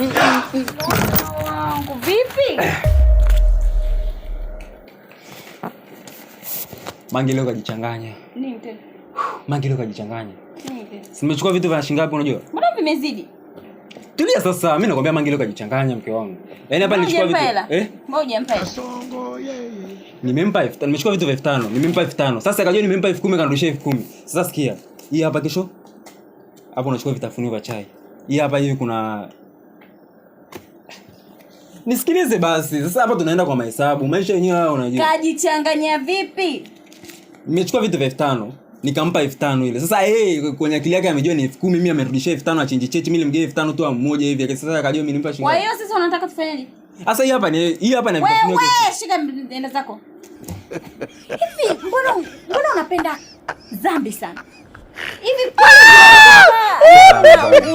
Wangu vipi? Mangi leo kajichanganya. Nini tena? Mangi leo kajichanganya. Nini tena? Nimechukua vitu vya shilingi ngapi unajua? Mbona vimezidi? Tulia sasa, mimi nakwambia Mangi leo kajichanganya mke wangu. Yaani hapa nilichukua vitu. Ngoja mpa. Nimempa 5000, nimechukua vitu vya 5000, nimempa 5000. Sasa akajua nimempa 10000 kanirudishia 10000. Sasa sikia. Hii hapa kesho. Hapo unachukua vitafunio vya chai. Hii hapa hivi kuna Nisikilize basi. Sasa hapa tunaenda kwa mahesabu. Maisha yenyewe haya unajua. Kajichanganya vipi? Nimechukua vitu vya 5000, nikampa 5000 ile. Sasa kwenye akili yake amejua ni 10000, mimi amerudishia 5000 achinji chechi, mimi nilimgea 5000 tu mmoja hivi. Sasa akajua mimi nimpa shilingi. Kwa hiyo sasa unataka tufanyaje? Sasa hii hapa ni vitafunio. Wewe shika enda zako. Hivi mbona unapenda dhambi sana? Hivi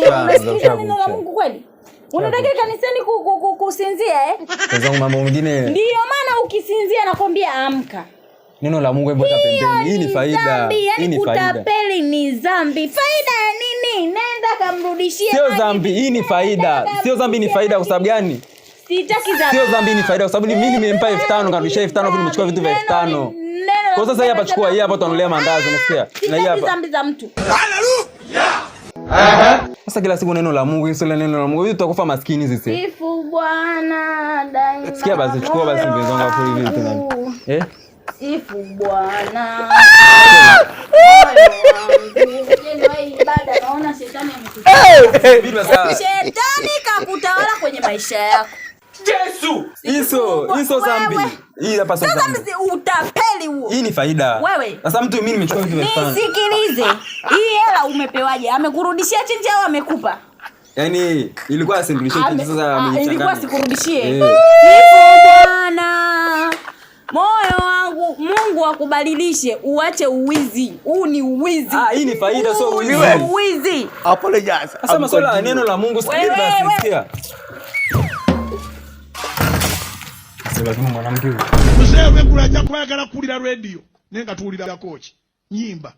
unasikia neno la Mungu kweli? Unataka kanisani kusinzia Kwa mambo mengine. Ndio maana ukisinzia nakwambia amka. Neno la Mungu hebu hata pembeni. Hii ni faida. Hii ni faida. Kutapeli ni dhambi. Faida ya nini? Nenda kamrudishie. Sio dhambi, hii ni faida. Sio dhambi, ni faida kwa sababu gani? Sitaki dhambi. Sio dhambi, ni faida kwa sababu mimi nimempa 5000 karudishia 5000 kwa nimechukua vitu vya 5000. Kwa sasa hii hapa chukua, hii hapa tunanulia mandazi unasikia? Na hii hapa dhambi za mtu. Haleluya. Sasa kila siku neno la Mungu, hizo neno la Mungu, hivi tutakufa maskini sisi. Sifu Bwana daima. Sikia basi, chukua basi mpenzi wangu hapo hivi tena. Sifu Bwana. Ibada naona shetani amekutawala. Shetani kakutawala kwenye maisha yako. Yesu! Hizo dhambi. Hii hapa sasa. Sasa utapeli huo. Hii ni faida. Wewe. Sasa mtu mimi nimechukua vitu vya 5000. Nisikilize. Hii hela umepewaje? Amekurudishia chenji au amekupa? Yaani ilikuwa asinirudishie chenji sasa amenichanganya. Ilikuwa sikurudishie. Sifu Bwana. Moyo wangu, Mungu akubadilishe uache uwizi. Huu ni uwizi. Hii ni faida sio uwizi. Uwizi. Apologize. Sasa masuala ya neno la Mungu sikiliza basi sikia. Sasa kama mwanamke huyu. Mzee wewe kula chakula kana kulira radio. Nenga tuulira kochi. Nyimba.